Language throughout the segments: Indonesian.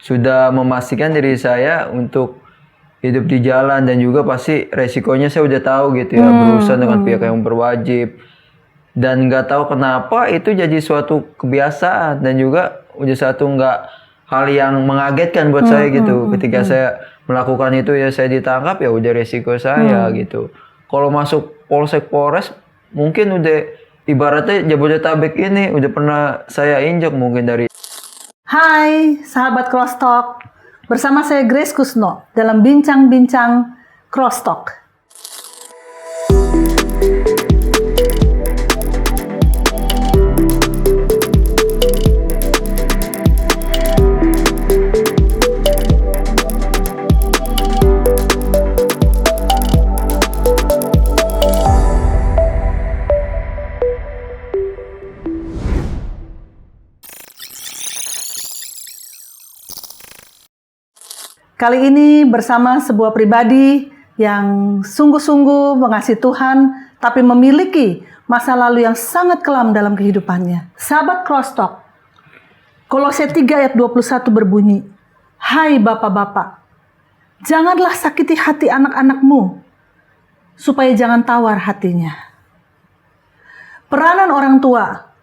sudah memastikan diri saya untuk hidup di jalan, dan juga pasti resikonya saya udah tahu gitu ya, berurusan dengan pihak yang berwajib. Dan nggak tahu kenapa itu jadi suatu kebiasaan, dan juga udah satu nggak hal yang mengagetkan buat saya gitu. Ketika saya melakukan itu ya saya ditangkap, ya udah resiko saya gitu. Kalau masuk polsek Polres mungkin udah ibaratnya Jabodetabek ini udah pernah saya injak mungkin dari. Hai sahabat Crosstalk, bersama saya Grace Kusno dalam bincang-bincang Crosstalk. Kali ini bersama sebuah pribadi yang sungguh-sungguh mengasihi Tuhan, tapi memiliki masa lalu yang sangat kelam dalam kehidupannya. Sahabat Crosstalk, Kolose 3 ayat 21 berbunyi, "Hai bapak-bapak, janganlah sakiti hati anak-anakmu, supaya jangan tawar hatinya." Peranan orang tua,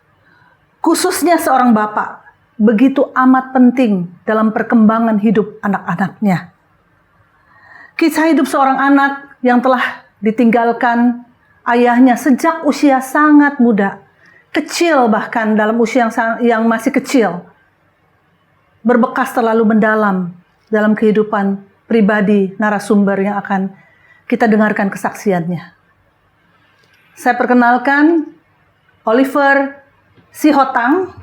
khususnya seorang bapak, begitu amat penting dalam perkembangan hidup anak-anaknya. Kisah hidup seorang anak yang telah ditinggalkan ayahnya sejak usia sangat muda, kecil bahkan dalam usia yang masih kecil, berbekas terlalu mendalam dalam kehidupan pribadi narasumber yang akan kita dengarkan kesaksiannya. Saya perkenalkan Oliver Sihotang.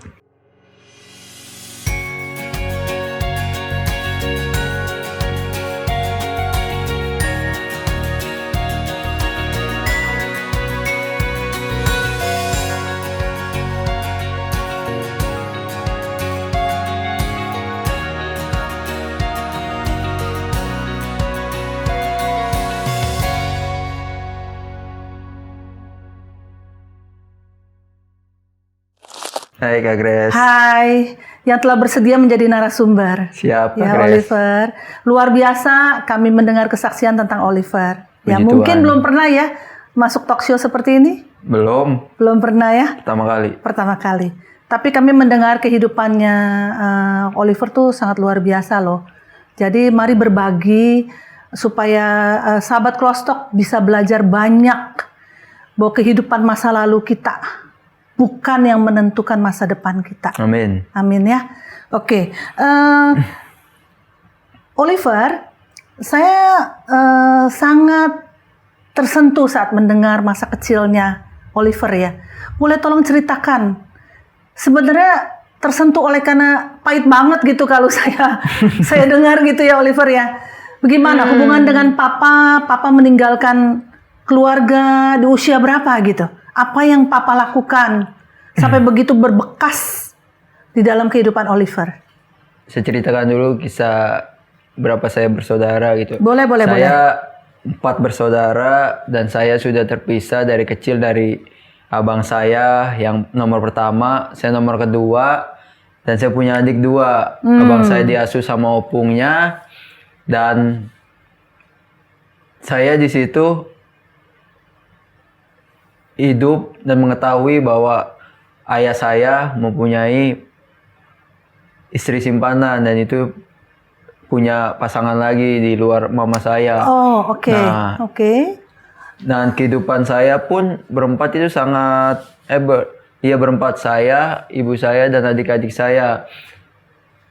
Hai Kak Grace. Hai, yang telah bersedia menjadi narasumber. Siap Kak Ya Grace. Oliver, luar biasa kami mendengar kesaksian tentang Oliver. Ya Puji mungkin Tuhan. belum pernah ya masuk talk show seperti ini. Belum Pernah ya, pertama kali. pertama kali. Tapi kami mendengar kehidupannya Oliver tuh sangat luar biasa loh. Jadi mari berbagi supaya sahabat Crosstalk bisa belajar banyak bahwa kehidupan masa lalu kita bukan yang menentukan masa depan kita. Amin. Amin ya. Oke. Oliver, saya sangat tersentuh saat mendengar masa kecilnya Oliver ya. Boleh tolong ceritakan. Sebenarnya tersentuh oleh karena pahit banget gitu kalau saya dengar gitu ya Oliver ya. Bagaimana hubungan dengan papa? Papa meninggalkan keluarga di usia berapa gitu? Apa yang papa lakukan sampai begitu berbekas di dalam kehidupan Oliver? Saya ceritakan dulu kisah berapa saya bersaudara gitu. Boleh. Saya 4 bersaudara, dan saya sudah terpisah dari kecil dari abang saya yang nomor pertama, saya nomor kedua, dan saya punya adik 2. Abang saya diasuh sama opungnya, dan saya di situ hidup dan mengetahui bahwa ayah saya mempunyai istri simpanan, dan itu punya pasangan lagi di luar mama saya. Oh, oke. Nah, Oke. dan kehidupan saya pun berempat itu sangat berempat, saya, ibu saya, dan adik-adik saya.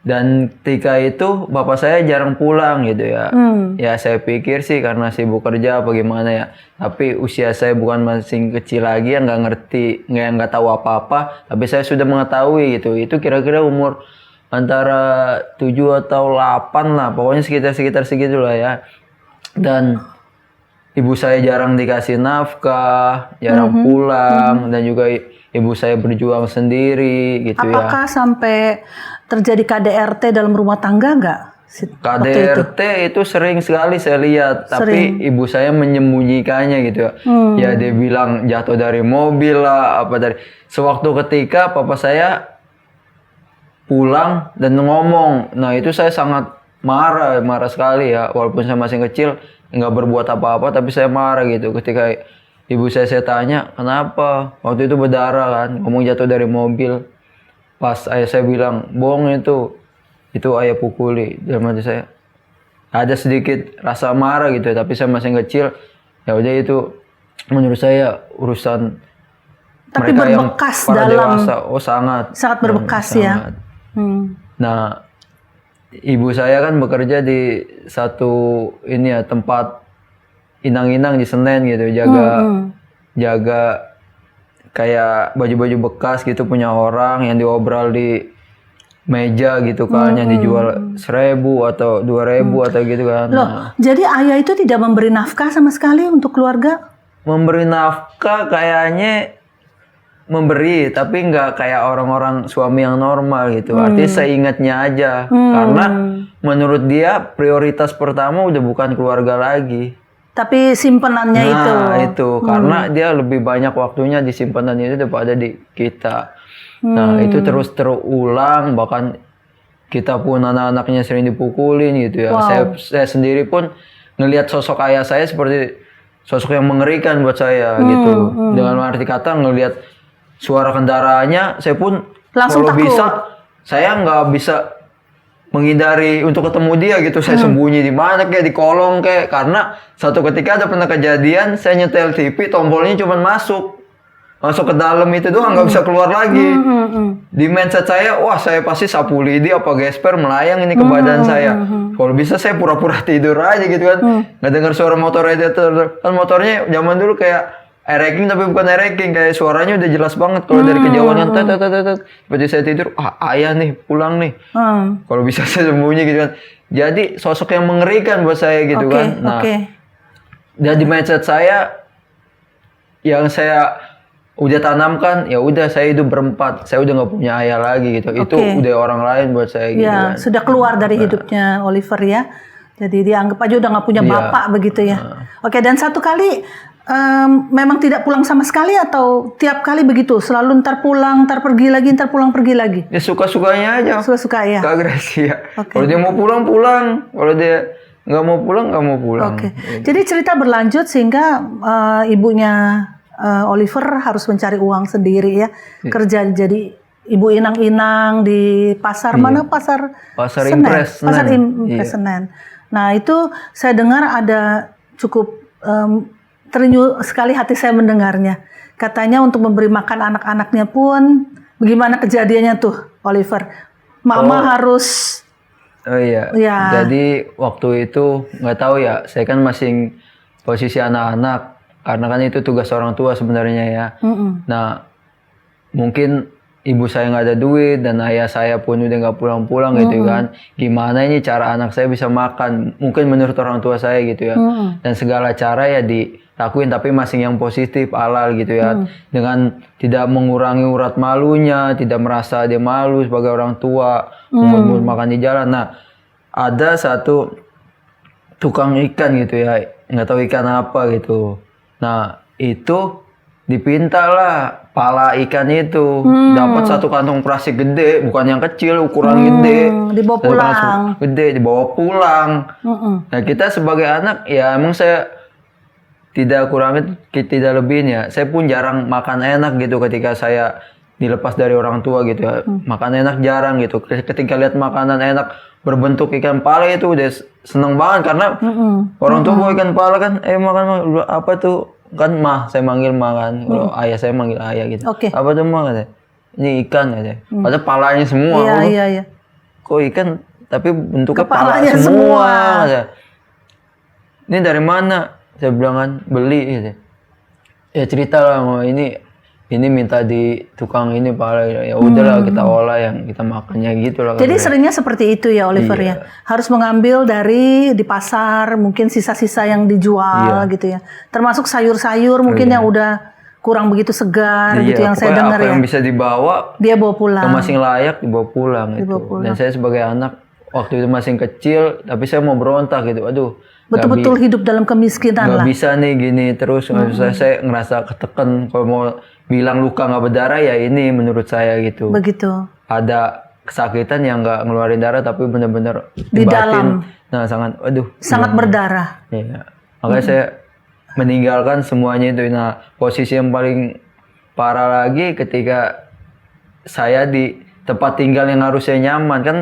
Dan ketika itu bapak saya jarang pulang gitu ya. Ya saya pikir sih karena sibuk kerja apa gimana ya. Tapi usia saya bukan masih kecil lagi yang nggak ngerti, nggak tahu apa-apa. Tapi saya sudah mengetahui gitu. Itu kira-kira umur antara 7 atau 8 lah. Pokoknya sekitar segitulah ya. Dan ibu saya jarang dikasih nafkah, jarang pulang, dan juga ibu saya berjuang sendiri gitu ya. Apakah sampai terjadi KDRT dalam rumah tangga nggak? KDRT itu sering sekali saya lihat, tapi ibu saya menyembunyikannya gitu ya. Ya dia bilang jatuh dari mobil lah, apa dari. Sewaktu ketika papa saya pulang dan ngomong. Nah itu saya sangat marah sekali ya. Walaupun saya masih kecil, nggak berbuat apa-apa, tapi saya marah gitu. Ketika ibu saya tanya, kenapa? Waktu itu berdarah kan, ngomong jatuh dari mobil. Pas ayah saya bilang, bohong itu ayah pukuli. Dalam hati saya ada sedikit rasa marah gitu, tapi saya masih kecil. Ya udah itu menurut saya urusan Tapi mereka yang berbekas para dalam dewasa. Oh sangat berbekas ya. sangat. Nah, ibu saya kan bekerja di satu ini ya tempat inang-inang di Senen gitu, jaga kayak baju-baju bekas gitu punya orang yang diobral di meja gitu kan, yang dijual 1.000 atau 2.000 atau gitu kan. Loh, jadi ayah itu tidak memberi nafkah sama sekali untuk keluarga? Memberi nafkah kayaknya memberi, tapi nggak kayak orang-orang suami yang normal gitu. Artinya seingatnya aja. Karena menurut dia prioritas pertama udah bukan keluarga lagi. Tapi simpenannya itu. Nah itu karena dia lebih banyak waktunya di simpanan itu daripada di kita. Nah itu terus terulang, bahkan kita pun anak-anaknya sering dipukulin gitu ya. Saya sendiri pun ngelihat sosok ayah saya seperti sosok yang mengerikan buat saya gitu. Dengan arti kata ngelihat suara kendaraannya, saya pun langsung kalau takut. bisa saya nggak bisa menghindari untuk ketemu dia gitu. Saya sembunyi di mana kayak di kolong kayak, karena satu ketika ada pernah kejadian saya nyetel TV, tombolnya cuma masuk ke dalam itu doang, nggak bisa keluar lagi. Di mindset saya, wah saya pasti sapu lidi apa gesper melayang ini ke badan saya. Kalau bisa saya pura-pura tidur aja gitu kan, nggak dengar suara motor radiator. Kan motornya zaman dulu kayak air-racking tapi bukan air-racking, kayak suaranya udah jelas banget kalau dari kejauhan kan tet. Seperti saya tidur, ayah nih pulang nih. Kalau bisa saya sembunyi gitu kan. Jadi sosok yang mengerikan buat saya gitu kan. Nah, dan di mindset saya yang saya udah tanamkan, ya udah saya hidup berempat, saya udah nggak punya ayah lagi gitu. Itu udah orang lain buat saya gitu kan. Sudah keluar dari hidupnya Oliver ya. Jadi dianggap aja udah nggak punya bapak begitu ya. Oke, dan satu kali memang tidak pulang sama sekali atau tiap kali begitu? Selalu ntar pulang, ntar pergi lagi, ntar pulang pergi lagi? Ya suka-sukanya aja. Suka-suka ya? Agresi ya. Kalau dia mau pulang, pulang. Kalau dia nggak mau pulang, nggak mau pulang. Jadi cerita berlanjut sehingga ibunya Oliver harus mencari uang sendiri ya. Kerja jadi ibu inang-inang di pasar mana? Pasar Senen. Impres Senen. Pasar Impres Senen. Nah itu saya dengar ada cukup terenyuh sekali hati saya mendengarnya. Katanya untuk memberi makan anak-anaknya pun, bagaimana kejadiannya tuh, Oliver? Mama harus... Oh iya. Jadi waktu itu nggak tahu ya, saya kan masih posisi anak-anak, karena kan itu tugas orang tua sebenarnya ya. Nah, mungkin ibu saya nggak ada duit dan ayah saya pun udah nggak pulang-pulang gitu kan. Gimana ini cara anak saya bisa makan? Mungkin menurut orang tua saya gitu ya. Dan segala cara ya dilakuin, tapi masih yang positif, halal gitu ya. Dengan tidak mengurangi urat malunya, tidak merasa dia malu sebagai orang tua, umur makan di jalan. Nah, ada satu tukang ikan gitu ya, nggak tahu ikan apa gitu. Nah, itu dipintalah pala ikan itu, dapat satu kantong plastik gede, bukan yang kecil, ukuran gede, dibawa pulang. Gede dibawa pulang. Nah kita sebagai anak ya emang saya tidak kurangin, tidak lebihin ya. Saya pun jarang makan enak gitu ketika saya dilepas dari orang tua gitu ya. Makan enak jarang gitu. Ketika lihat makanan enak berbentuk ikan pala itu udah seneng banget, karena orang tua bawa ikan pala kan, makan apa tuh? Kan saya manggil kan, kalau ayah saya manggil ayah gitu. Apa tuh mah katanya? Ini ikan katanya. Padahal palanya semua. Iya. Kok ikan tapi bentuknya pala Kepalanya semua. Ini dari mana? Saya bilang kan beli gitu. Ya cerita lah, ini minta di tukang ini pala, ya udahlah kita olah yang kita makannya gitu lah. Jadi seringnya seperti itu ya Oliver ya. Harus mengambil dari di pasar, mungkin sisa-sisa yang dijual gitu ya. Termasuk sayur-sayur mungkin yang udah kurang begitu segar gitu yang saya dengar ya. Apa yang bisa dibawa, dia bawa pulang. Yang masih layak dibawa pulang gitu. Dan saya sebagai anak waktu itu masih kecil, tapi saya mau berontak gitu. Aduh, betul-betul hidup dalam kemiskinan lah. Gak bisa nih gini terus. Saya ngerasa ketekan. Kalau mau bilang luka nggak berdarah ya ini menurut saya gitu. Begitu. Ada kesakitan yang nggak ngeluarin darah tapi bener-bener Di dalam. Nah sangat, aduh. Sangat berdarah. Iya. Makanya saya meninggalkan semuanya itu. Nah posisi yang paling parah lagi ketika saya di tempat tinggal yang harusnya nyaman kan,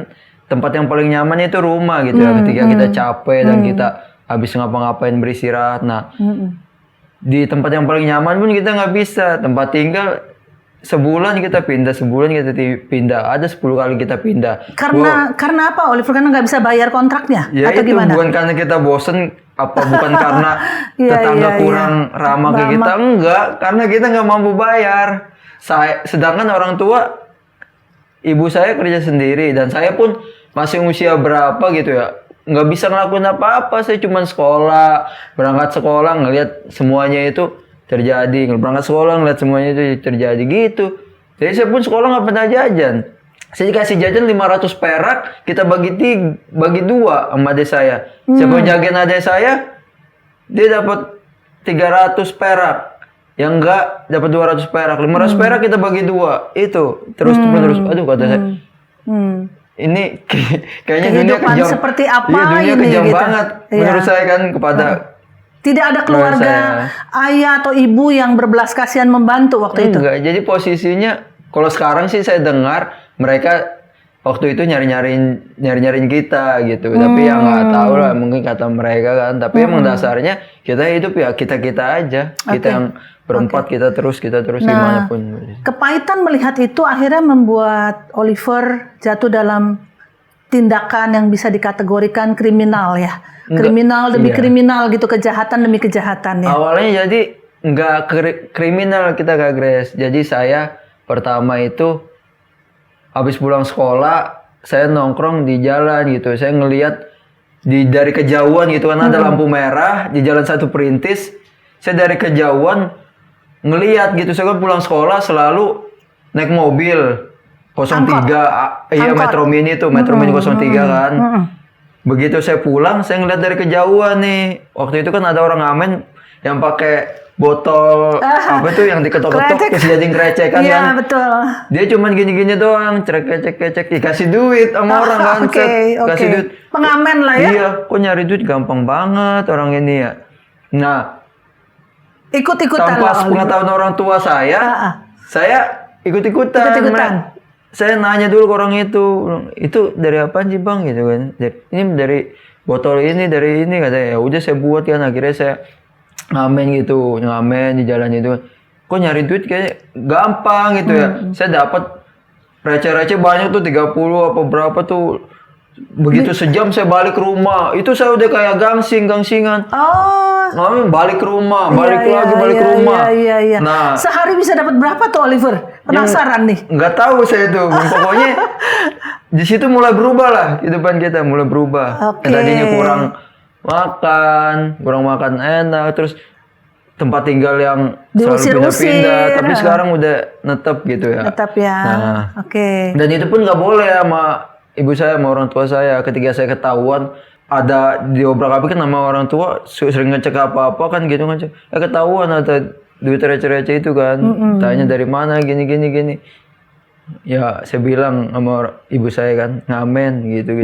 tempat yang paling nyaman itu rumah gitu ya. Ketika kita capek dan kita habis ngapa-ngapain beristirahat. Nah di tempat yang paling nyaman pun kita nggak bisa. Tempat tinggal sebulan kita pindah, ada 10 kali kita pindah. Karena apa, Oliver? Karena nggak bisa bayar kontraknya? Ya atau itu gimana? bukan karena kita bosen, bukan karena tetangga kurang ramah ke kita, enggak, karena kita nggak mampu bayar. Sedangkan orang tua, ibu saya kerja sendiri dan saya pun masih usia berapa gitu ya, nggak bisa ngelakuin apa-apa. Saya cuma berangkat sekolah ngelihat semuanya itu terjadi, berangkat sekolah ngeliat semuanya itu terjadi gitu. Jadi saya pun sekolah nggak pernah jajan. Saya dikasih jajan 500 perak, kita bagi 2 sama adik saya. Saya pun jagain adik saya, dia dapat 300 perak. Yang enggak dapat 200 perak. 500 perak kita bagi 2. Itu terus. Aduh kata saya. Ini kayaknya dunia Kehidupan kejam. seperti apa Iya, dunia ini kejam gitu. banget. Iya. Menurut saya kan kepada Tidak ada keluarga, ayah atau ibu yang berbelas kasihan membantu waktu itu? Enggak, jadi posisinya kalau sekarang sih saya dengar mereka waktu itu nyari-nyariin kita gitu. Tapi ya nggak tahu lah, mungkin kata mereka kan. Tapi emang dasarnya kita hidup ya kita-kita aja. Kita yang berempat, kita terus gimana pun. Kepahitan melihat itu akhirnya membuat Oliver jatuh dalam tindakan yang bisa dikategorikan kriminal ya. Kriminal demi kriminal gitu, kejahatan demi kejahatan ya. Awalnya jadi nggak kriminal kita Kak Grace. Jadi saya pertama itu habis pulang sekolah saya nongkrong di jalan gitu. Saya ngelihat dari kejauhan gitu kan ada lampu merah di jalan Satu Perintis. Saya dari kejauhan ngelihat gitu. Saya kan pulang sekolah selalu naik mobil 03, iya Metro Mini tuh, Metro Mini 03 kan. Begitu saya pulang, saya ngeliat dari kejauhan nih. Waktu itu kan ada orang ngamen yang pakai botol apa tuh yang diketok-ketok terus jadi krecekan kan. Iya, betul. Dia cuman gini-gini doang, cek dikasih duit sama orang kan. Kasih duit. Pengamen lah ya. Iya, kok nyari duit gampang banget orang ini ya. Nah, ikut-ikutan tanpa pengetahuan orang tua saya ikut-ikutan. Saya nanya dulu ke orang itu dari apa sih bang gitu kan? Ini dari botol ini, dari ini katanya. Ya udah saya buat kan, akhirnya saya ngamen di jalan itu. Kok nyari duit kayak gampang gitu ya? Saya dapat receh-receh banyak tuh 30 apa berapa tuh. Begitu sejam saya balik ke rumah, itu saya udah kayak gangsingan. Balik ke rumah, balik ke rumah. Iya. Nah, sehari bisa dapat berapa tuh Oliver? Penasaran nih. Nggak tahu saya tuh, pokoknya di situ mulai berubah lah kehidupan kita, mulai berubah. Tadinya kurang makan enak, terus tempat tinggal yang selalu pindah-pindah, tapi sekarang udah netep gitu ya. Netep ya. Nah, dan itu pun nggak boleh sama ibu saya, sama orang tua saya. Ketika saya ketahuan ada diobrak-abrik kan sama orang tua, sering ngecek apa-apa kan gitu kan. Ketahuan ada duit receh-receh itu kan. Tanya dari mana gini. Ya saya bilang sama ibu saya kan, ngamen gitu.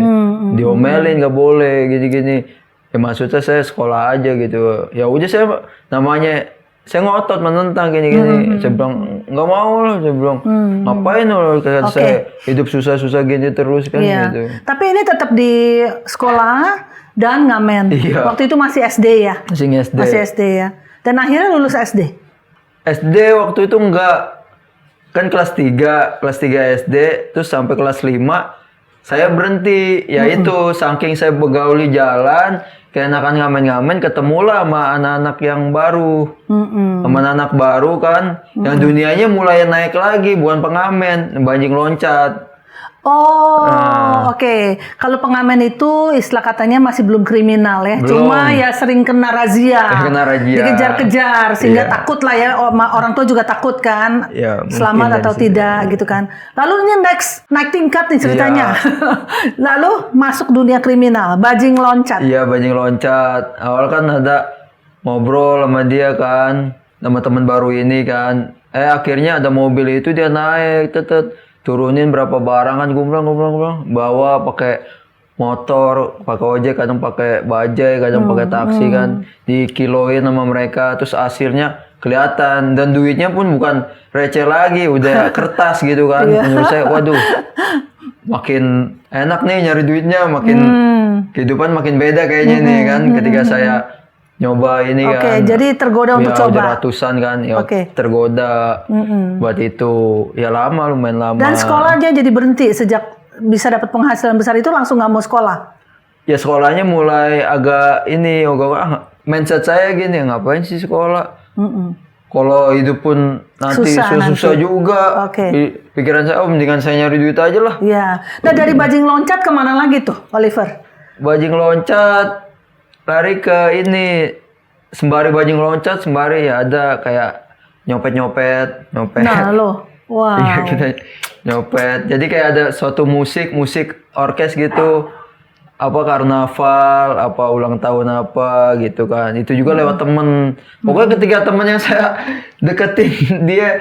Diomelin nggak boleh gini. Ya maksudnya saya sekolah aja gitu. Ya udah saya ngotot menentang gini. Saya bilang nggak mau lah, saya bilang ngapain lo saya hidup susah-susah gini terus kan gitu. Tapi ini tetap di sekolah dan ngamen. Iya. Waktu itu masih SD ya? Masih SD ya. Dan akhirnya lulus SD? SD waktu itu enggak. Kan kelas 3 SD, terus sampai kelas 5 saya berhenti. Yaitu saking saya begauli jalan, keenakan ngamen-ngamen, ketemulah sama anak-anak yang baru. Sama anak baru kan, yang dunianya mulai naik lagi, bukan pengamen, banjing loncat. Oke. Kalau pengamen itu istilah katanya masih belum kriminal ya. Cuma ya sering kena razia. Dikejar-kejar sehingga takut lah ya. Orang tua juga takut kan. Ya, selamat atau tidak gitu kan. Lalu ini naik tingkat nih ceritanya. Lalu masuk dunia kriminal, bajing loncat. Iya, bajing loncat. Awal kan ada ngobrol sama dia kan, sama teman baru ini kan. Akhirnya ada mobil itu dia naik, turunin berapa barang kan, gue bilang bawa pakai motor, pakai ojek, kadang pakai bajai, kadang pakai taksi kan, dikiloin sama mereka, terus hasilnya kelihatan dan duitnya pun bukan receh lagi, udah kertas gitu kan. Menurut saya, waduh, makin enak nih nyari duitnya, makin kehidupan makin beda kayaknya nih kan, ketika saya nyoba ini Oke, kan. jadi tergoda untuk Ya, coba. udah ratusan kan, ya tergoda buat itu, ya lumayan lama. Dan sekolahnya jadi berhenti sejak bisa dapat penghasilan besar itu langsung nggak mau sekolah. Ya sekolahnya mulai agak ini, mindset saya gini, ngapain sih sekolah? Kalau hidup pun nanti susah juga. Pikiran saya, mendingan saya nyari duit aja lah. Iya. Nah dari bajing loncat kemana lagi tuh, Oliver? Bajing loncat, lari ke ini, sembari bajing loncat, sembari ya ada kayak nyopet. Nah lo, wow. Iya, kita nyopet. Jadi kayak ada suatu musik orkes gitu. Apa karnaval, apa ulang tahun apa gitu kan. Itu juga lewat temen. Pokoknya ketika temen yang saya deketin dia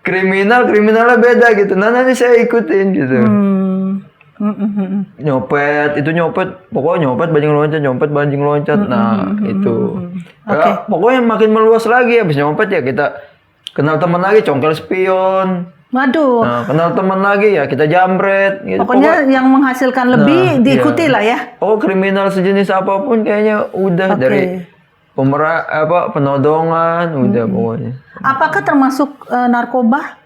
kriminalnya beda gitu. Nah nanti saya ikutin gitu. Nyopet, pokoknya nyopet bajing loncat. Nah itu. Ya, pokoknya makin meluas lagi, habis nyopet ya kita kenal teman lagi, congkel spion. Waduh. Nah, kenal teman lagi ya kita jambret. Gitu. Pokoknya yang menghasilkan lebih diikuti lah ya. Oh kriminal sejenis apapun kayaknya udah dari penodongan udah pokoknya. Apakah termasuk narkoba?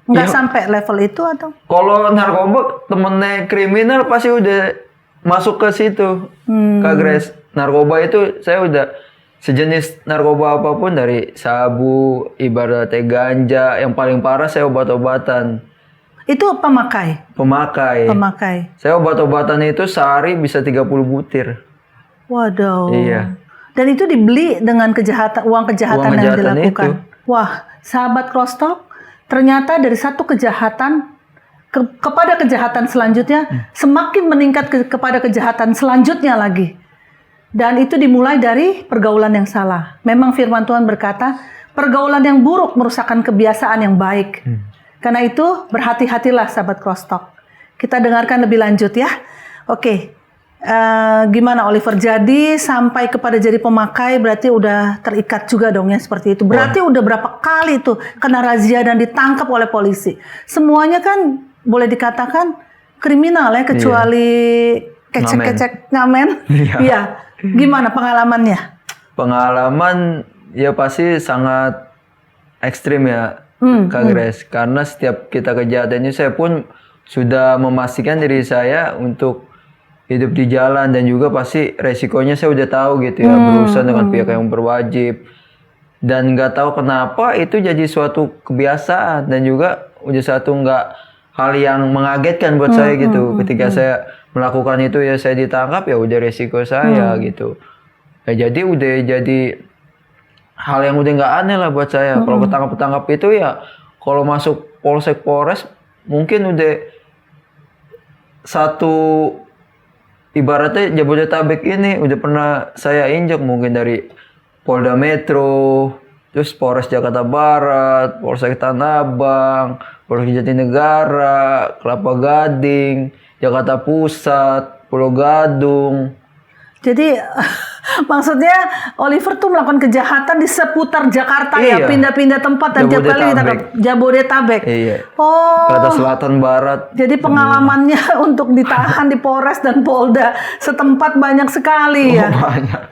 Nggak sampai level itu atau? Kalau narkoba temennya kriminal pasti udah masuk ke situ. Kagres. Narkoba itu saya udah sejenis narkoba apapun, dari sabu, ibaratnya ganja, yang paling parah saya obat-obatan. Itu pemakai? Pemakai. Saya obat-obatan itu sehari bisa 30 butir. Waduh. Iya. Dan itu dibeli dengan uang kejahatan yang dilakukan. Itu. Wah, sahabat Crosstalk, ternyata dari satu kejahatan kepada kejahatan selanjutnya, semakin meningkat kepada kejahatan selanjutnya lagi. Dan itu dimulai dari pergaulan yang salah. Memang firman Tuhan berkata, pergaulan yang buruk merusakkan kebiasaan yang baik. Karena itu, berhati-hatilah sahabat Crosstalk. Kita dengarkan lebih lanjut ya. Oke, gimana Oliver? Jadi sampai kepada jadi pemakai berarti udah terikat juga dong ya seperti itu. Berarti udah berapa kali tuh kena razia dan ditangkap oleh polisi. Semuanya kan boleh dikatakan kriminal ya, kecuali kecek-kecek ngamen. Iya. Gimana pengalamannya? Pengalaman ya pasti sangat ekstrim ya, Kak Grace. Karena setiap kita kejahatannya, saya pun sudah memastikan diri saya untuk hidup di jalan, dan juga pasti resikonya saya udah tahu gitu ya, berurusan dengan pihak yang berwajib. Dan nggak tahu kenapa itu jadi suatu kebiasaan, dan juga udah hal yang mengagetkan buat saya gitu. Ketika saya melakukan itu ya saya ditangkap, ya udah resiko saya gitu. Ya jadi hal yang udah nggak aneh lah buat saya. Kalau ketangkap itu ya, kalau masuk polsek Polres mungkin udah satu, ibaratnya Jabodetabek ini udah pernah saya injak, mungkin dari Polda Metro, terus Polres Jakarta Barat, Polsek Tanah Abang, Polsek Jatinegara, Kelapa Gading, Jakarta Pusat, Pulau Gadung. Jadi maksudnya Oliver tuh melakukan kejahatan di seputar Jakarta ya, pindah-pindah tempat dan tiap kali ditangkap. Jabodetabek. Iya. Oh. Jakarta Selatan Barat. Jadi pengalamannya untuk ditahan di Polres dan Polda setempat banyak sekali ya.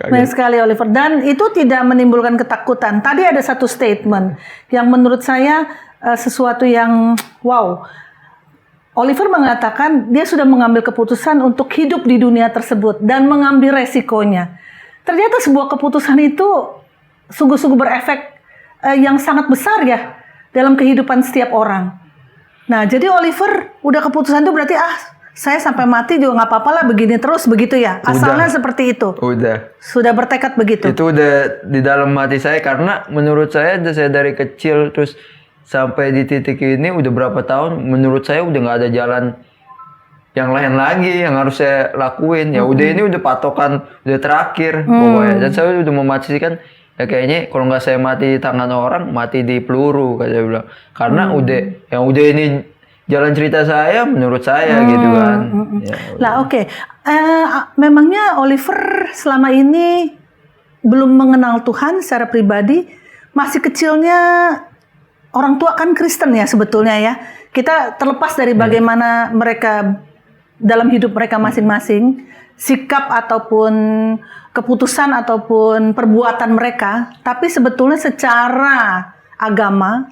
Banyak sekali Oliver. Dan itu tidak menimbulkan ketakutan. Tadi ada satu statement yang menurut saya sesuatu yang wow. Oliver mengatakan dia sudah mengambil keputusan untuk hidup di dunia tersebut dan mengambil resikonya. Ternyata sebuah keputusan itu sungguh-sungguh berefek yang sangat besar ya dalam kehidupan setiap orang. Nah, jadi Oliver udah keputusan itu berarti saya sampai mati juga nggak apa-apa lah, begini terus begitu ya. Asalnya seperti itu. Sudah bertekad begitu. Itu udah di dalam hati saya, karena menurut saya dari kecil terus sampai di titik ini udah berapa tahun, menurut saya udah nggak ada jalan yang lain lagi yang harus saya lakuin. Ya udah, ini udah patokan, udah terakhir pokoknya. Dan saya udah memastikan ya kayaknya kalau nggak saya mati di tangan orang, mati di peluru, kayak saya bilang. Karena udah ini jalan cerita saya menurut saya gitu kan. Ya, Lah oke. Memangnya Oliver selama ini belum mengenal Tuhan secara pribadi, masih kecilnya orang tua kan Kristen ya sebetulnya ya. Kita terlepas dari bagaimana mereka dalam hidup mereka masing-masing, sikap ataupun keputusan ataupun perbuatan mereka, tapi sebetulnya secara agama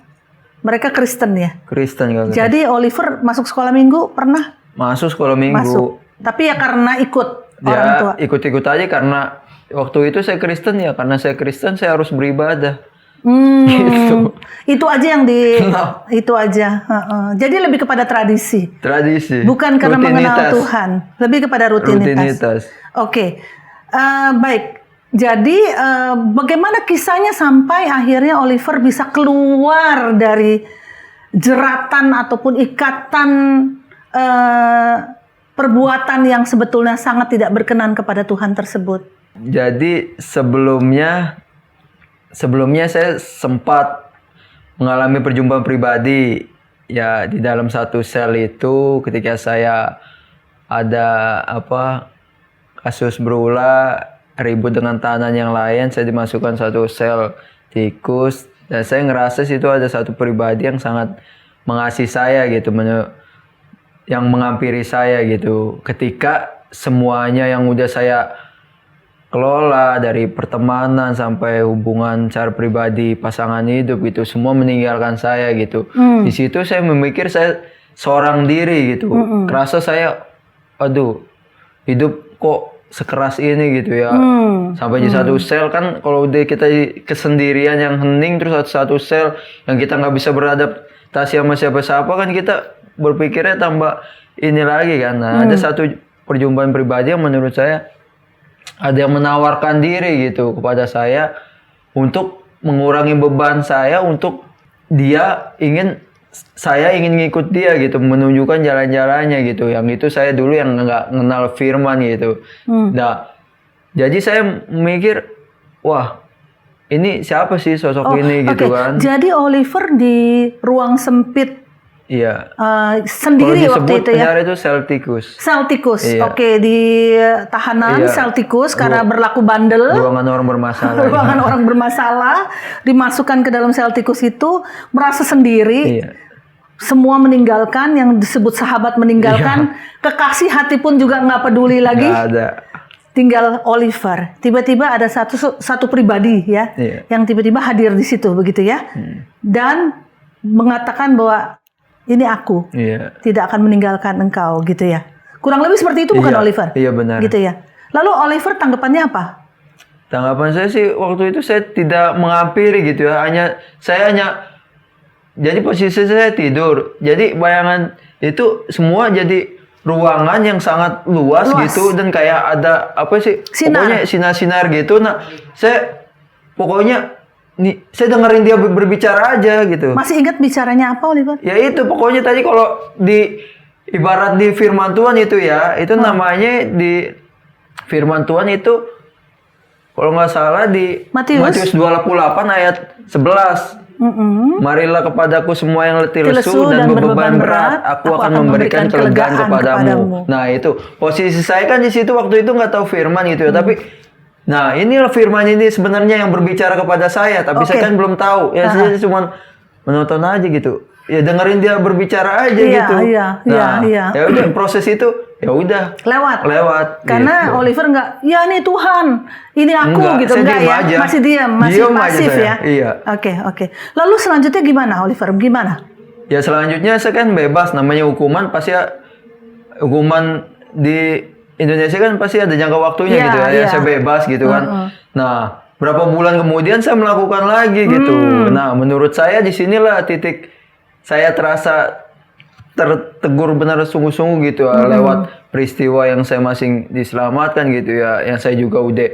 mereka Kristen ya. Kristen kan. Jadi Oliver masuk sekolah minggu pernah? Masuk sekolah minggu. Masuk. Tapi ya karena ikut orang tua. Ya ikut-ikut aja karena waktu itu saya Kristen ya, karena saya Kristen saya harus beribadah. Gitu. Itu aja yang itu aja. Jadi lebih kepada tradisi. Tradisi. Bukan karena mengenal Tuhan, lebih kepada rutinitas. Oke. Baik. Jadi bagaimana kisahnya sampai akhirnya Oliver bisa keluar dari jeratan ataupun ikatan perbuatan yang sebetulnya sangat tidak berkenan kepada Tuhan tersebut? Jadi sebelumnya saya sempat mengalami perjumpaan pribadi ya di dalam satu sel itu ketika saya ada kasus berulah ribut dengan tahanan yang lain, saya dimasukkan satu sel tikus dan saya ngerasa situ ada satu pribadi yang sangat mengasihi saya gitu, yang menghampiri saya gitu. Ketika semuanya yang udah saya kelola dari pertemanan sampai hubungan cara pribadi, pasangan hidup gitu, semua meninggalkan saya gitu. Di situ saya memikir saya seorang diri gitu. Kerasa saya, aduh, hidup kok sekeras ini gitu ya. Sampai di satu sel kan, kalau udah kita kesendirian yang hening terus satu sel yang kita nggak bisa beradaptasi sama siapa-siapa kan kita berpikirnya tambah ini lagi kan. Nah, ada satu perjumpaan pribadi yang menurut saya ada yang menawarkan diri gitu kepada saya untuk mengurangi beban saya, untuk saya ingin ngikut dia gitu, menunjukkan jalan-jalannya gitu. Yang itu saya dulu yang nggak kenal firman gitu. Nah, jadi saya mikir, wah ini siapa sih sosok ini gitu kan. Jadi Oliver di ruang sempit iya. Sendiri waktu itu ya. Penjara itu sel tikus. Sel tikus. Iya. Oke, di tahanan sel tikus karena berlaku bandel. Ruangan orang bermasalah. Ruangan orang bermasalah dimasukkan ke dalam sel tikus itu, merasa sendiri. Iya. Semua meninggalkan, yang disebut sahabat meninggalkan, kekasih hati pun juga nggak peduli lagi. Nggak ada. Tinggal Oliver. Tiba-tiba ada satu pribadi ya, yang tiba-tiba hadir di situ begitu ya, dan mengatakan bahwa ini aku, tidak akan meninggalkan engkau gitu ya. Kurang lebih seperti itu bukan Oliver? Iya benar. Gitu ya. Lalu Oliver tanggapannya apa? Tanggapan saya sih waktu itu saya tidak menghampiri gitu ya. Saya hanya jadi posisi saya tidur. Jadi bayangan itu semua jadi ruangan yang sangat luas gitu dan kayak ada pokoknya sinar-sinar gitu. Nah, saya dengerin dia berbicara aja gitu. Masih ingat bicaranya apa, Oliver? Ya itu pokoknya tadi kalau ibarat di firman Tuhan itu ya, itu namanya di firman Tuhan itu kalau nggak salah di Matius 28 ayat 11. Marilah kepadaku semua yang letih lesu dan beban berat, aku akan memberikan kelegaan kepadamu. Nah itu posisi saya kan di situ waktu itu nggak tahu firman gitu ya, tapi nah inilah firman ini sebenarnya yang berbicara kepada saya, tapi saya kan belum tahu. Ya saya cuma menonton aja gitu. Ya dengerin dia berbicara aja gitu. Ya udah proses itu ya udah lewat. Karena gitu. Oliver nggak, ya nih Tuhan, ini aku gitu enggak ya? Aja. Masih diam, masih pasif ya. Iya. Oke. Lalu selanjutnya gimana, Oliver? Gimana? Ya selanjutnya saya kan bebas, namanya hukuman pasti hukuman di Indonesia kan pasti ada jangka waktunya gitu ya. Saya bebas gitu kan. Nah, berapa bulan kemudian saya melakukan lagi gitu. Nah, menurut saya di sinilah titik saya terasa tertegur benar sungguh-sungguh gitu ya, lewat peristiwa yang saya masih diselamatkan gitu ya. Yang saya juga udah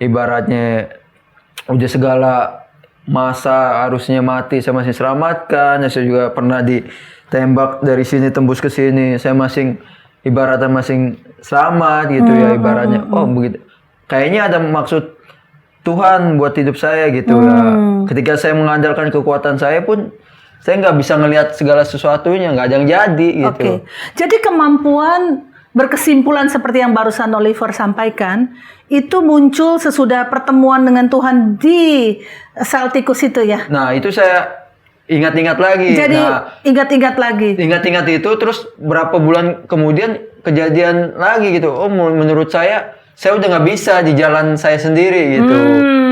ibaratnya udah segala masa harusnya mati saya masih selamatkan. Saya juga pernah ditembak dari sini tembus ke sini. Saya masih ibaratnya masih selamat gitu ya ibaratnya. Oh begitu. Kayaknya ada maksud Tuhan buat hidup saya gitu ya. Ketika saya mengandalkan kekuatan saya pun saya nggak bisa ngelihat segala sesuatunya, nggak ada yang jadi gitu. Oke. Jadi kemampuan berkesimpulan seperti yang barusan Oliver sampaikan itu muncul sesudah pertemuan dengan Tuhan di sel tikus itu ya. Nah itu saya ingat-ingat lagi. Jadi Nah, ingat-ingat lagi. ingat-ingat itu terus berapa bulan kemudian kejadian lagi gitu. Oh menurut saya udah nggak bisa di jalan saya sendiri gitu.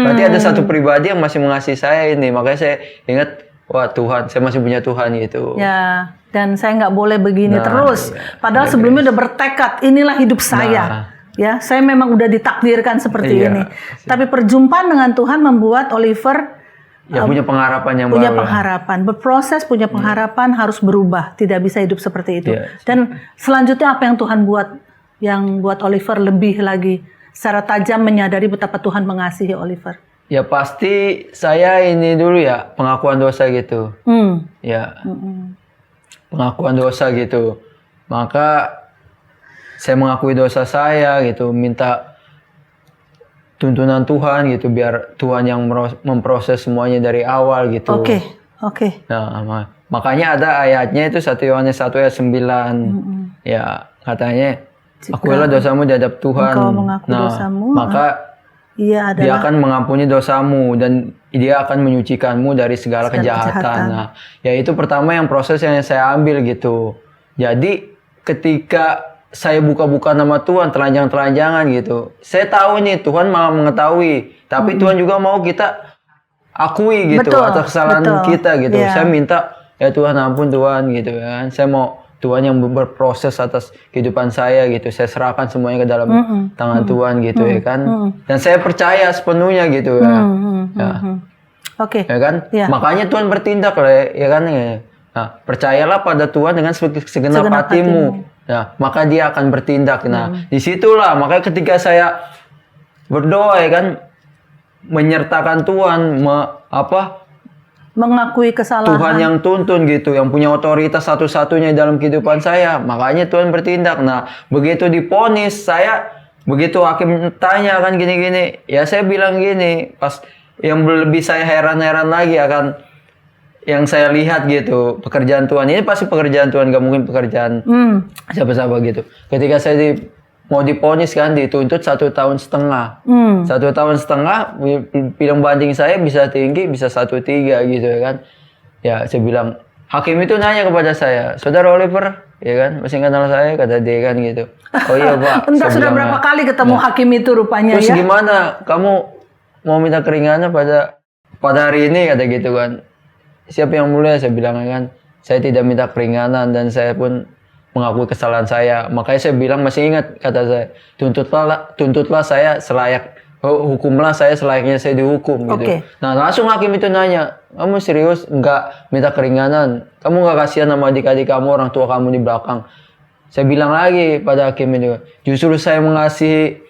Berarti ada satu pribadi yang masih mengasihi saya ini. Makanya saya ingat, wah Tuhan, saya masih punya Tuhan gitu. Ya, dan saya nggak boleh begini Nah, terus. iya. Padahal sebelumnya udah bertekad, inilah hidup saya. Nah. Ya, saya memang udah ditakdirkan seperti Iya. ini. Tapi perjumpaan dengan Tuhan membuat Oliver Ya punya pengharapan yang punya baru lah. pengharapan, berproses, punya pengharapan, harus berubah, tidak bisa hidup seperti itu. Iya. Dan selanjutnya apa yang Tuhan buat, yang buat Oliver lebih lagi secara tajam menyadari betapa Tuhan mengasihi Oliver. Ya pasti saya ini dulu ya, pengakuan dosa gitu. Ya, pengakuan dosa gitu. Maka saya mengakui dosa saya gitu, minta tuntunan Tuhan gitu, biar Tuhan yang memproses semuanya dari awal gitu. Oke. Nah, makanya ada ayatnya itu 1 Yohanes 1 ayat 9. Ya, katanya, akuilah dosamu di hadap Tuhan. Engkau mengaku dosamu, maka Ia Dia adalah akan mengampuni dosamu dan Dia akan menyucikanmu dari segala kejahatan. Nah, ya itu pertama yang proses yang saya ambil gitu. Jadi ketika saya buka-buka nama Tuhan telanjang-telanjangan gitu, saya tahu nih Tuhan malah mengetahui, tapi Tuhan juga mau kita akui gitu atas kesalahan kita gitu. Yeah. Saya minta, ya Tuhan ampun Tuhan gitu kan. Saya mau Tuhan yang berproses atas kehidupan saya gitu. Saya serahkan semuanya ke dalam tangan Tuhan gitu ya kan. Dan saya percaya sepenuhnya gitu ya. Oke. Ya kan? Ya. Makanya Tuhan bertindak lah ya kan. Nah, percayalah pada Tuhan dengan segenap hatimu. Nah, maka Dia akan bertindak. Nah, disitulah makanya ketika saya berdoa ya kan, menyertakan Tuhan, Mengakui kesalahan. Tuhan yang tuntun gitu, yang punya otoritas satu-satunya dalam kehidupan saya. Makanya Tuhan bertindak. Nah, begitu diponis, saya begitu hakim tanya kan gini-gini, ya saya bilang gini, pas yang lebih saya heran-heran lagi akan yang saya lihat gitu, pekerjaan Tuhan ini pasti pekerjaan Tuhan, gak mungkin pekerjaan siapa-siapa gitu. Ketika saya mau diponis kan, dituntut 1,5 tahun. 1,5 tahun, bilang banding saya bisa tinggi, bisa 1,3 gitu ya kan. Ya saya bilang, hakim itu nanya kepada saya, Saudara Oliver, ya kan, masih kenal saya, kata dia kan gitu. Oh iya Pak. Entah sudah berapa kali ketemu hakim itu rupanya. Terus ya. gimana, kamu mau minta keringanan pada hari ini, kata gitu kan. Siapa yang mulia, saya bilang kan, saya tidak minta keringanan dan saya pun mengakui kesalahan saya. Makanya saya bilang, masih ingat kata saya, tuntutlah saya selayak, hukumlah saya selayaknya saya dihukum gitu. Okay. Nah langsung hakim itu nanya, kamu serius nggak minta keringanan? Kamu nggak kasihan sama adik-adik kamu, orang tua kamu di belakang? Saya bilang lagi pada hakim itu, justru saya mengasihi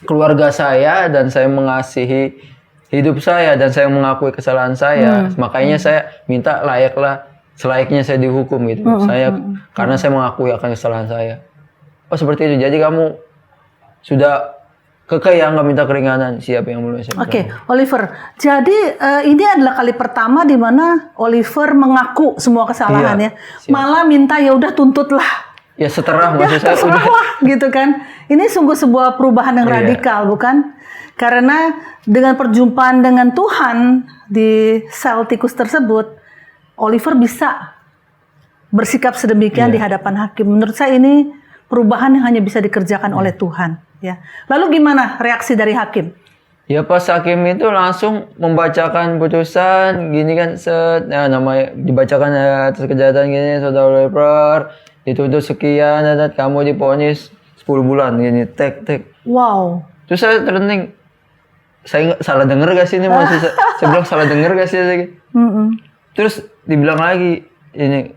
keluarga saya dan saya mengasihi hidup saya dan saya mengakui kesalahan saya. Makanya saya minta selayaknya saya dihukum gitu. Karena saya mengakui akan kesalahan saya. Oh seperti itu. Jadi kamu sudah kekeh ya, nggak minta keringanan. Siapa yang mulai saya? Oke, Oliver. Jadi ini adalah kali pertama di mana Oliver mengaku semua kesalahannya. Malah minta ya udah tuntutlah. Ya seterah maksud saya. Terserahlah gitu kan. Ini sungguh sebuah perubahan yang radikal, bukan? Karena dengan perjumpaan dengan Tuhan di sel tikus tersebut, Oliver bisa bersikap sedemikian di hadapan hakim. Menurut saya ini perubahan yang hanya bisa dikerjakan oleh Tuhan. Ya. Lalu gimana reaksi dari hakim? Ya pas hakim itu langsung membacakan putusan gini kan, namanya dibacakan atas kejahatan gini, Saudara Oliver dituntut sekian, dan kamu diponis 10 bulan gini, tek. Wow. Terus saya terning, saya salah denger gak sih ini maksud saya bilang salah denger gak sih Terus dibilang lagi ini,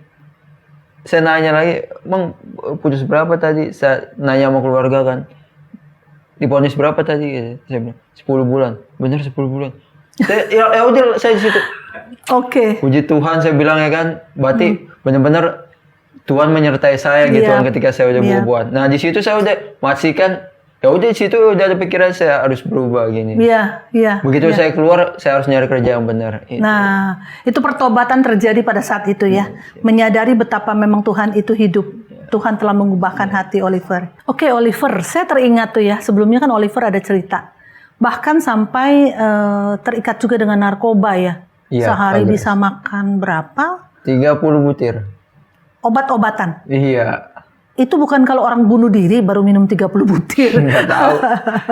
saya nanya lagi, Bang putus berapa tadi? Saya nanya sama keluarga kan, diponis berapa tadi? Saya bilang 10 bulan, bener 10 bulan. Ya udah saya di situ. Oke. Puji Tuhan saya bilang ya kan, berarti benar-benar Tuhan menyertai saya gitu kan ketika saya udah berbuat. Nah di situ saya udah pastikan, Ya udah di situ udah ada pikiran saya harus berubah gini. Iya, iya. Begitu saya keluar, saya harus nyari kerja yang benar. Nah, itu pertobatan terjadi pada saat itu ya. Menyadari betapa memang Tuhan itu hidup. Tuhan telah mengubahkan hati Oliver. Oke, Oliver, saya teringat tuh ya, sebelumnya kan Oliver ada cerita. Bahkan sampai terikat juga dengan narkoba ya. Iya, Sehari agak. bisa makan berapa? 30 butir. Obat-obatan. Iya. Itu bukan kalau orang bunuh diri baru minum 30 butir. Nggak tahu.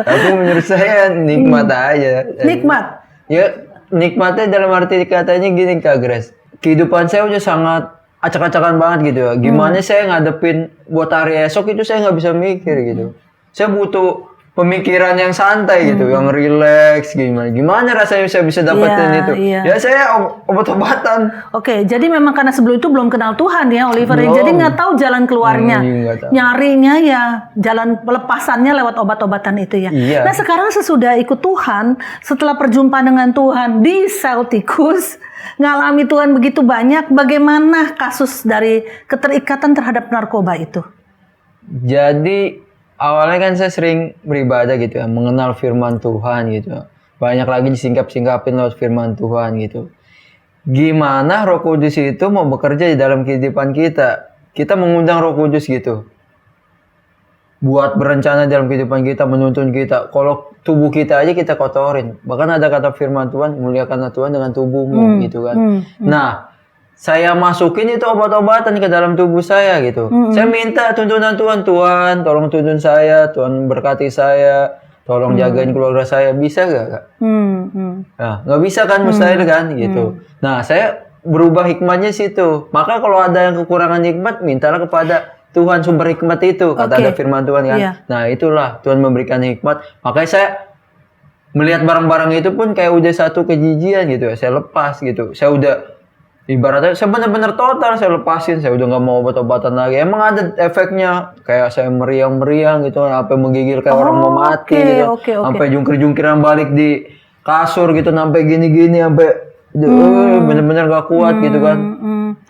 Tapi menurut saya nikmat aja. Nikmat. Ya, nikmatnya dalam arti katanya gini Kak Grace. Kehidupan saya udah sangat acak-acakan banget gitu ya. Gimana saya ngadepin buat hari esok itu saya nggak bisa mikir gitu. Saya butuh pemikiran yang santai gitu, yang rileks gimana rasanya saya bisa dapetin Iya, itu. iya. Ya saya obat-obatan. Oke, jadi memang karena sebelum itu belum kenal Tuhan ya Oliver. Belum. Jadi nggak tahu jalan keluarnya. Nggak tahu. Nyarinya ya jalan pelepasannya lewat obat-obatan itu ya. Iya. Nah sekarang sesudah ikut Tuhan, setelah perjumpaan dengan Tuhan di sel tikus, ngalami Tuhan begitu banyak, bagaimana kasus dari keterikatan terhadap narkoba itu? Jadi awalnya kan saya sering beribadah gitu ya, mengenal firman Tuhan gitu. Banyak lagi disingkap-singkapin lewat firman Tuhan gitu. Gimana Roh Kudus itu mau bekerja di dalam kehidupan kita? Kita mengundang Roh Kudus gitu. Buat berencana dalam kehidupan kita, menuntun kita. Kalau tubuh kita aja kita kotorin. Bahkan ada kata firman Tuhan, muliakanlah Tuhan dengan tubuhmu gitu kan. Nah, saya masukin itu obat-obatan ke dalam tubuh saya gitu. Saya minta tuntunan Tuhan, Tuhan tolong tuntun saya, Tuhan berkati saya, tolong jagain keluarga saya. Bisa gak Kak? Nah, nggak bisa kan, mustahil kan gitu. Nah, saya berubah hikmatnya situ. Maka kalau ada yang kekurangan hikmat, mintalah kepada Tuhan sumber hikmat itu, kata Oke. ada firman Tuhan kan. Iya. Nah, itulah Tuhan memberikan hikmat. Makanya saya melihat barang-barang itu pun kayak udah satu kejijian gitu ya. Saya lepas gitu. Saya udah ibaratnya saya benar-benar total saya lepasin, saya udah nggak mau obat-obatan lagi. Emang ada efeknya, kayak saya meriang-meriang gitu, sampai menggigil kayak orang mau mati oke, gitu, oke. sampai jungkir-jungkiran balik di kasur gitu, sampai gini-gini, sampai bener-bener gak kuat gitu kan.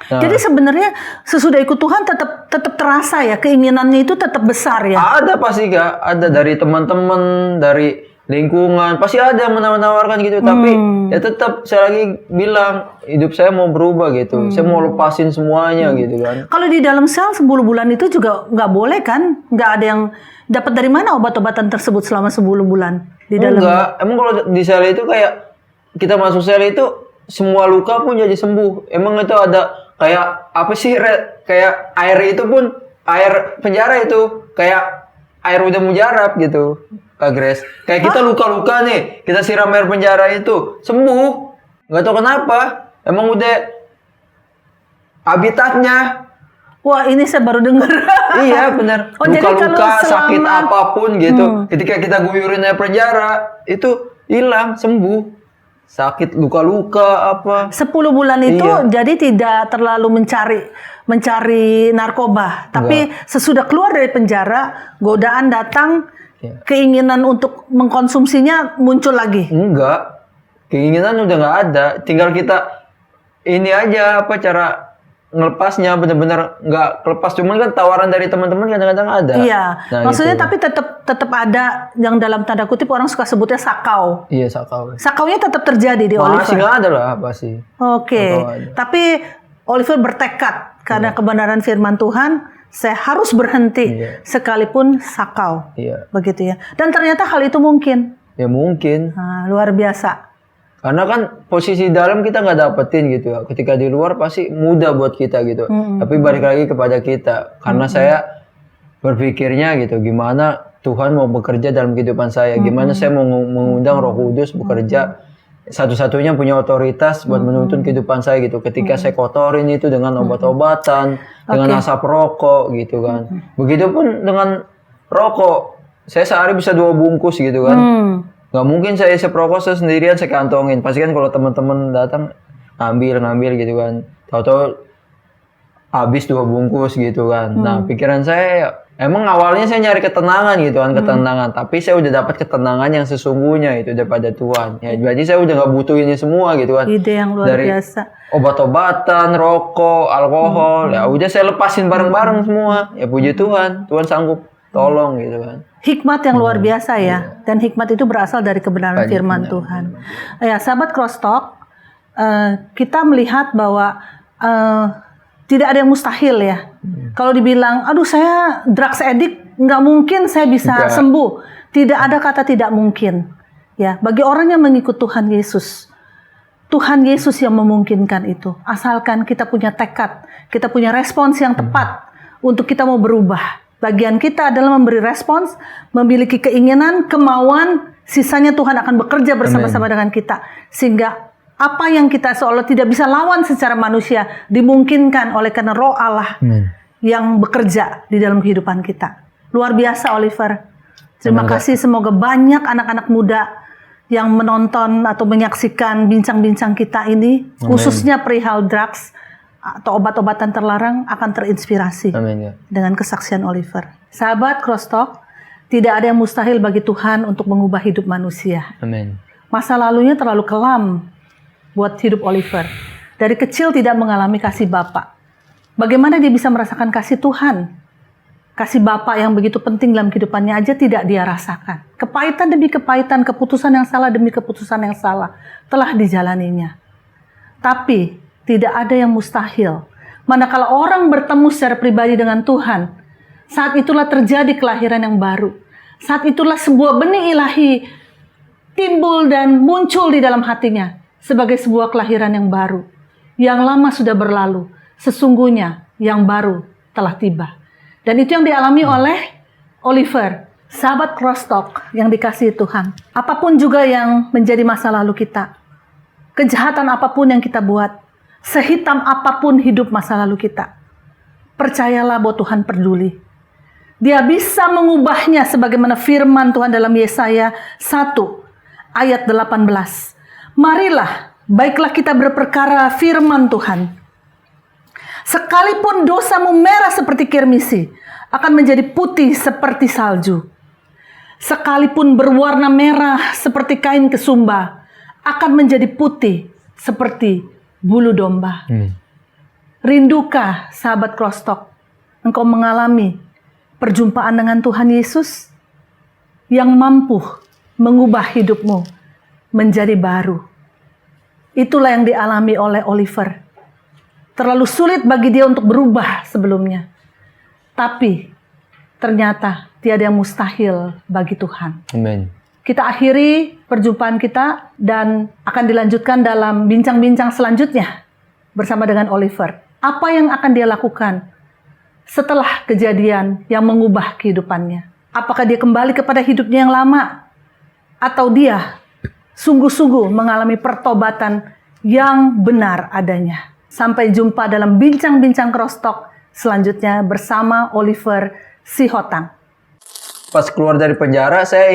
Nah. Jadi sebenarnya sesudah ikut Tuhan tetap terasa ya, keinginannya itu tetap besar ya. Ada pasti Kak, ada dari teman-teman, dari lingkungan, pasti ada yang menawarkan gitu. Tapi ya tetap saya lagi bilang hidup saya mau berubah gitu. Saya mau lepasin semuanya gitu kan. Kalau di dalam sel 10 bulan itu juga nggak boleh kan? Nggak ada yang dapat dari mana obat-obatan tersebut selama 10 bulan di dalam. Enggak, emang kalau di sel itu kayak kita masuk sel itu semua luka pun jadi sembuh. Emang itu ada kayak apa sih kayak air itu pun air penjara itu kayak air udah mujarab gitu. Kak Grace. Kayak kita luka-luka nih, kita siram air penjara itu, sembuh. Nggak tahu kenapa. Emang udah habitatnya. Wah, ini saya baru dengar. Iya, benar. Oh, jadi kalau Luka-luka, sakit selama- apapun gitu. Ketika kita guyurin air penjara, itu hilang, sembuh. Sakit, luka-luka, apa. 10 bulan itu Iya. jadi tidak terlalu mencari narkoba, tapi sesudah keluar dari penjara, godaan datang, Iya. keinginan untuk mengkonsumsinya muncul lagi. Enggak. Keinginan udah nggak ada. Tinggal kita ini aja apa cara ngelepasnya, bener-bener nggak kelepas. Cuman kan tawaran dari teman-teman kadang-kadang ada. Iya, Nah, maksudnya gitu. tapi tetap ada yang dalam tanda kutip orang suka sebutnya sakau. Iya, sakau. Sakaunya tetap terjadi di Masih Oliver. nggak ada lah pasti. Oke, Sakau ada. tapi Oliver bertekad karena kebenaran firman Tuhan, saya harus berhenti Iya. sekalipun sakau. Iya. Begitu ya. Dan ternyata hal itu mungkin. Ya mungkin. Nah, luar biasa. Karena kan posisi dalam kita nggak dapetin gitu ya. Ketika di luar pasti mudah buat kita gitu. Tapi balik lagi kepada kita. Karena saya berpikirnya gitu, gimana Tuhan mau bekerja dalam kehidupan saya. Gimana saya mau mengundang Roh Kudus bekerja. Satu-satunya punya otoritas buat menuntun kehidupan saya gitu. Ketika saya kotorin itu dengan obat-obatan, dengan asap rokok gitu kan. Begitupun dengan rokok. Saya sehari bisa 2 bungkus gitu kan. Nggak mungkin saya isep rokok sendirian saya kantongin. Pasti kan kalau teman-teman datang ngambil gitu kan. Tahu-tahu habis 2 bungkus gitu kan. Nah, pikiran saya emang awalnya saya nyari ketenangan gitu kan, ketenangan. Tapi saya udah dapat ketenangan yang sesungguhnya itu daripada Tuhan. Ya, berarti saya udah nggak butuh ini semua gitu kan. Ide yang luar Dari biasa. obat-obatan, rokok, alkohol, ya udah saya lepasin bareng-bareng semua. Ya puji Tuhan, Tuhan sanggup tolong gitu kan. Hikmat yang luar biasa ya. Dan hikmat itu berasal dari kebenaran firman Tuhan. Ya, sahabat Crosstalk, kita melihat bahwa tidak ada yang mustahil ya. Kalau dibilang, aduh saya drugs addict, nggak mungkin saya bisa sembuh. Tidak ada kata tidak mungkin. Ya, bagi orang yang mengikut Tuhan Yesus yang memungkinkan itu. Asalkan kita punya tekad, kita punya respons yang tepat untuk kita mau berubah. Bagian kita adalah memberi respons, memiliki keinginan, kemauan, sisanya Tuhan akan bekerja bersama-sama dengan kita. Sehingga apa yang kita seolah tidak bisa lawan secara manusia, dimungkinkan oleh karena Roh Allah yang bekerja di dalam kehidupan kita. Luar biasa, Oliver. Terima kasih, semoga banyak anak-anak muda yang menonton atau menyaksikan bincang-bincang kita ini, khususnya perihal drugs atau obat-obatan terlarang, akan terinspirasi dengan kesaksian Oliver. Sahabat Crosstalk, tidak ada yang mustahil bagi Tuhan untuk mengubah hidup manusia. Amin. Masa lalunya terlalu kelam buat hidup Oliver. Dari kecil tidak mengalami kasih Bapa. Bagaimana dia bisa merasakan kasih Tuhan? Kasih Bapa yang begitu penting dalam kehidupannya aja tidak dia rasakan. Kepahitan demi kepahitan, keputusan yang salah demi keputusan yang salah telah dijalaninya. Tapi tidak ada yang mustahil. Manakala orang bertemu secara pribadi dengan Tuhan, saat itulah terjadi kelahiran yang baru. Saat itulah sebuah benih ilahi timbul dan muncul di dalam hatinya sebagai sebuah kelahiran yang baru. Yang lama sudah berlalu, sesungguhnya yang baru telah tiba. Dan itu yang dialami oleh Oliver, sahabat Crosstalk yang dikasihi Tuhan. Apapun juga yang menjadi masa lalu kita, kejahatan apapun yang kita buat, sehitam apapun hidup masa lalu kita, percayalah bahwa Tuhan peduli. Dia bisa mengubahnya sebagaimana firman Tuhan dalam Yesaya 1 ayat 18. Marilah, baiklah kita berperkara firman Tuhan. Sekalipun dosamu merah seperti kirmisi, akan menjadi putih seperti salju. Sekalipun berwarna merah seperti kain kesumba, akan menjadi putih seperti bulu domba. Rindukah, sahabat Crosstalk, engkau mengalami perjumpaan dengan Tuhan Yesus yang mampu mengubah hidupmu menjadi baru? Itulah yang dialami oleh Oliver. Terlalu sulit bagi dia untuk berubah sebelumnya. Tapi ternyata tiada yang mustahil bagi Tuhan. Amin. Kita akhiri perjumpaan kita dan akan dilanjutkan dalam bincang-bincang selanjutnya bersama dengan Oliver. Apa yang akan dia lakukan setelah kejadian yang mengubah kehidupannya? Apakah dia kembali kepada hidupnya yang lama? Atau dia sungguh-sungguh mengalami pertobatan yang benar adanya? Sampai jumpa dalam bincang-bincang Crosstalk selanjutnya bersama Oliver Sihotang. Pas keluar dari penjara saya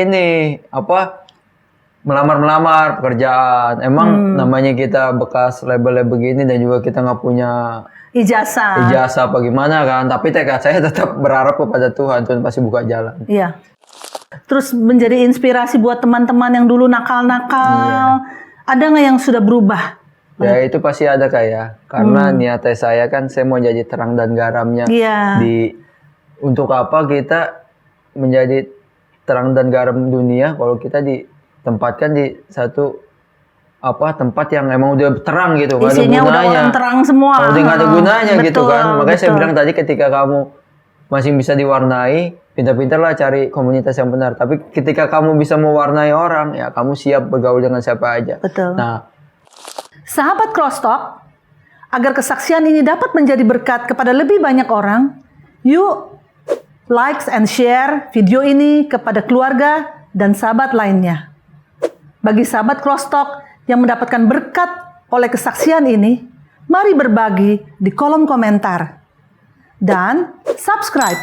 melamar pekerjaan. Emang namanya kita bekas label begini dan juga kita nggak punya ijazah apa gimana kan. Tapi tekad saya tetap berharap kepada Tuhan. Tuhan pasti buka jalan. Iya. Terus menjadi inspirasi buat teman-teman yang dulu nakal-nakal. Ada nggak yang sudah berubah? Ya itu pasti ada kayak. Karena niatnya saya kan saya mau jadi terang dan garamnya. Untuk apa kita menjadi terang dan garam dunia kalau kita ditempatkan di satu tempat yang emang udah terang gitu, nggak ada isinya gunanya. Udah orang terang semua. Kalau udah nggak ada gunanya gitu kan. Makanya saya betul. bilang tadi ketika kamu masih bisa diwarnai, pintar-pintarlah cari komunitas yang benar. Tapi ketika kamu bisa mewarnai orang, ya kamu siap bergaul dengan siapa aja. Betul. Nah, sahabat Crosstalk, agar kesaksian ini dapat menjadi berkat kepada lebih banyak orang, yuk likes and share video ini kepada keluarga dan sahabat lainnya. Bagi sahabat Crosstalk yang mendapatkan berkat oleh kesaksian ini, mari berbagi di kolom komentar. Dan subscribe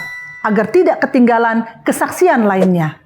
agar tidak ketinggalan kesaksian lainnya.